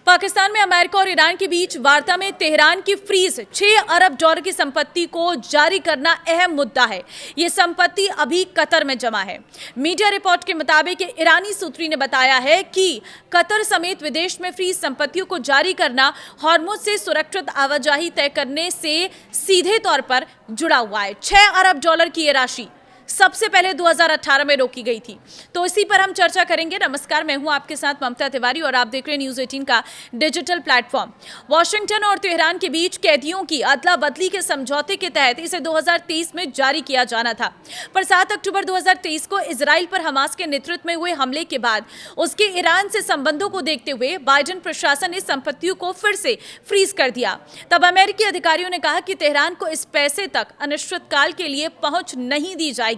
पाकिस्तान में अमेरिका और ईरान के बीच वार्ता में तेहरान की फ्रीज 6 अरब डॉलर की संपत्ति को जारी करना अहम मुद्दा है। ये संपत्ति अभी कतर में जमा है। मीडिया रिपोर्ट के मुताबिक ईरानी सूत्री ने बताया है कि कतर समेत विदेश में फ्रीज संपत्तियों को जारी करना हॉर्मुज से सुरक्षित आवाजाही तय करने से सीधे तौर पर जुड़ा हुआ है। 6 अरब डॉलर की ये राशि सबसे पहले 2018 में रोकी गई थी। तो इसी पर हम चर्चा करेंगे। नमस्कार, मैं हूं आपके साथ ममता तिवारी और आप देख रहे हैं न्यूज़ 18 का डिजिटल प्लेटफॉर्म। वाशिंगटन और तेहरान के बीच कैदियों की अदला बदली के समझौते के तहत इसे 2023 में जारी किया जाना था, पर 7 अक्टूबर 2023 को इजराइल पर हमास के नेतृत्व में हुए हमले के बाद उसके ईरान से संबंधों को देखते हुए बाइडेन प्रशासन ने संपत्तियों को फिर से फ्रीज कर दिया। तब अमेरिकी अधिकारियों ने कहा कि तेहरान को इस पैसे तक अनिश्चितकाल के लिए पहुंच नहीं दी जाएगी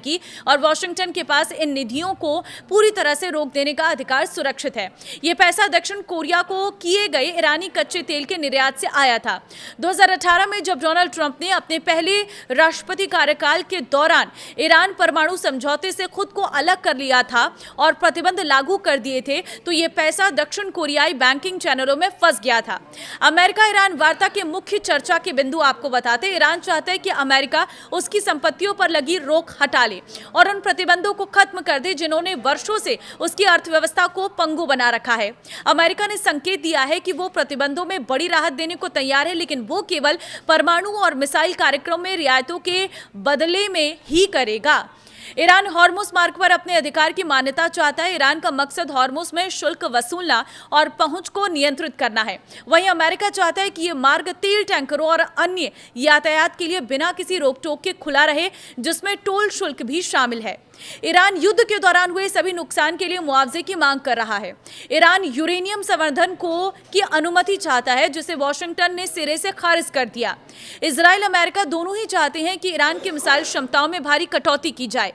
और वॉशिंगटन के पास इन निधियों को पूरी तरह से रोक देने का अधिकार सुरक्षित है। यह पैसा दक्षिण कोरिया को किए गए ईरानी कच्चे तेल के निर्यात से आया था। 2018 में जब डोनाल्ड ट्रंप ने अपने पहले राष्ट्रपति कार्यकाल के दौरान ईरान परमाणु समझौते से खुद को अलग कर लिया था और प्रतिबंध लागू कर दिए थे, तो यह पैसा दक्षिण कोरियाई बैंकिंग चैनलों में फंस गया था। अमेरिका ईरान वार्ता के मुख्य चर्चा के बिंदु आपको बताते, ईरान चाहता है कि अमेरिका उसकी संपत्तियों पर लगी रोक हटा ले और उन प्रतिबंधों को खत्म कर दे जिन्होंने वर्षों से उसकी अर्थव्यवस्था को पंगु बना रखा है। अमेरिका ने संकेत दिया है कि वो प्रतिबंधों में बड़ी राहत देने को तैयार है, लेकिन वो केवल परमाणु और मिसाइल कार्यक्रम में रियायतों के बदले में ही करेगा। ईरान हॉर्मुज मार्ग पर अपने अधिकार की मान्यता चाहता है। ईरान का मकसद हॉर्मुज में शुल्क वसूलना और पहुंच को नियंत्रित करना है। वहीं अमेरिका चाहता है कि यह मार्ग तेल टैंकरों और अन्य यातायात के लिए बिना किसी रोक टोक के खुला रहे, जिसमें टोल शुल्क भी शामिल है। ईरान युद्ध के दौरान हुए सभी नुकसान के लिए मुआवजे की मांग कर रहा है। ईरान यूरेनियम संवर्धन की अनुमति चाहता है, जिसे वॉशिंगटन ने सिरे से खारिज कर दिया। इजराइल अमेरिका दोनों ही चाहते हैं कि ईरान की मिसाइल क्षमताओं में भारी कटौती की जाए।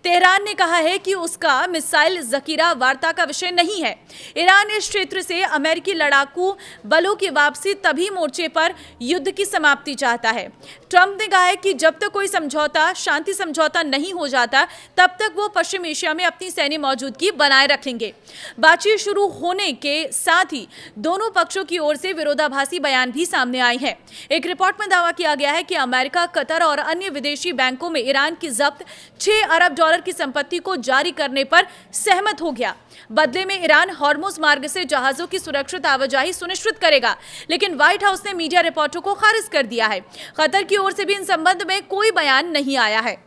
तेहरान ने कहा है कि उसका मिसाइल जखीरा वार्ता का विषय नहीं है। ईरान इस क्षेत्र से अमेरिकी लड़ाकू बलों की वापसी तभी मोर्चे पर युद्ध की समाप्ति चाहता है। ट्रंप ने कहा है कि जब तक कोई शांति समझौता नहीं हो जाता, तब तक वो पश्चिम एशिया में अपनी सैन्य मौजूदगी बनाए रखेंगे। बातचीत शुरू होने के साथ ही दोनों पक्षों की ओर से विरोधाभासी बयान भी सामने आए हैं। एक रिपोर्ट में दावा किया गया है कि अमेरिका, कतर और अन्य विदेशी बैंकों में ईरान की जब्त 6 अरब डॉलर की संपत्ति को जारी करने पर सहमत हो गया। बदले में ईरान हॉर्मुज मार्ग से जहाजों की सुरक्षित आवाजाही सुनिश्चित करेगा, लेकिन व्हाइट हाउस ने मीडिया रिपोर्टों को खारिज कर दिया है। कतर की ओर से भी इन संबंध में कोई बयान नहीं आया है।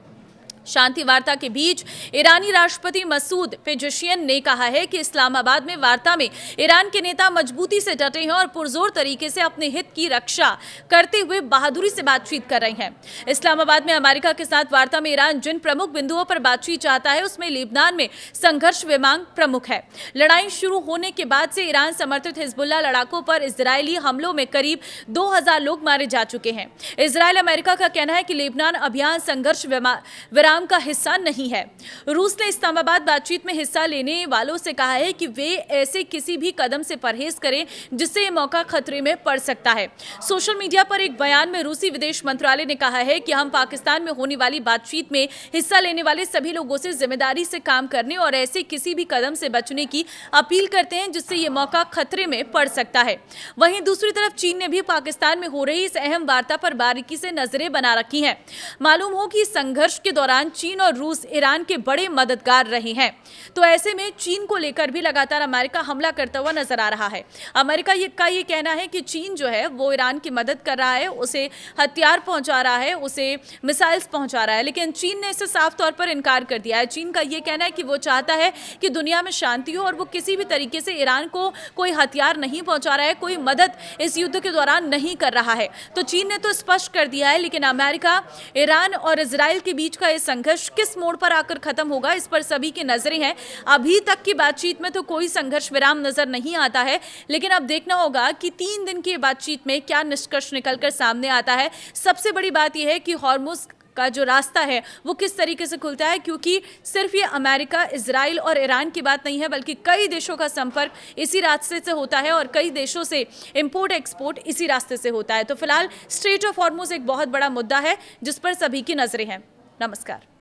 शांति वार्ता के बीच ईरानी राष्ट्रपति मसूद पेजेशियन ने कहा है कि इस्लामाबाद में वार्ता में ईरान के नेता मजबूती से डटे हैं और पुरजोर तरीके से अपने हित की रक्षा करते हुए बहादुरी से बातचीत कर रहे हैं। इस्लामाबाद में अमेरिका के साथ वार्ता में ईरान जिन प्रमुख बिंदुओं पर बातचीत चाहता है, उसमें लेबनान में संघर्ष विमांग प्रमुख है। लड़ाई शुरू होने के बाद से ईरान समर्थित हिजबुल्लाह लड़ाकों पर इजरायली हमलों में करीब 2000 लोग मारे जा चुके हैं। इजरायल अमेरिका का कहना है कि लेबनान अभियान संघर्ष विराम का हिस्सा नहीं है। रूस ने इस्लामाबाद बातचीत में हिस्सा लेने वालों से कहा है कि वे ऐसे किसी भी कदम से परहेज करें जिससे ये मौका खतरे में पड़ सकता है। सोशल मीडिया पर एक बयान में रूसी विदेश मंत्रालय ने कहा है कि हम पाकिस्तान में होने वाली बातचीत में हिस्सा लेने वाले सभी लोगों से जिम्मेदारी से काम करने और ऐसे किसी भी कदम से बचने की अपील करते हैं जिससे ये मौका खतरे में पड़ सकता है। वहीं दूसरी तरफ चीन ने भी पाकिस्तान में हो रही इस अहम वार्ता पर बारीकी से नजरें बना रखी हैं। मालूम हो कि संघर्ष के दौरान चीन और रूस ईरान के बड़े मददगार रहे हैं, तो ऐसे में चीन को लेकर भी लगातार अमेरिका हमला करता हुआ नजर आ रहा है। अमेरिका का ये कहना है कि चीन जो है वो ईरान की मदद कर रहा है, उसे हथियार पहुंचा रहा है, उसे मिसाइल्स पहुंचा रहा है, लेकिन चीन ने इससे साफ तौर पर इनकार कर दिया है। चीन का ये कहना है कि वो चाहता है कि दुनिया में शांति हो और वो किसी भी तरीके से ईरान को कोई हथियार नहीं पहुंचा रहा है, कोई मदद इस युद्ध के दौरान नहीं कर रहा है। तो चीन ने तो स्पष्ट कर दिया है, लेकिन अमेरिका, ईरान और इजराइल के बीच का ये संघर्ष किस मोड़ पर आकर खत्म होगा, इस पर सभी की नजरें हैं। अभी तक की बातचीत में तो कोई संघर्ष विराम नजर नहीं आता है, लेकिन अब देखना होगा कि 3 दिन की बातचीत में क्या निष्कर्ष निकलकर सामने आता है। सबसे बड़ी बात यह है कि हॉर्मुज का जो रास्ता है वो किस तरीके से खुलता है, क्योंकि सिर्फ ये अमेरिका, इजराइल और ईरान की बात नहीं है, बल्कि कई देशों का संपर्क इसी रास्ते से होता है और कई देशों से इंपोर्ट एक्सपोर्ट इसी रास्ते से होता है। तो फिलहाल स्ट्रेट ऑफ हॉर्मुज एक बहुत बड़ा मुद्दा है जिस पर सभी की नजरें हैं। नमस्कार।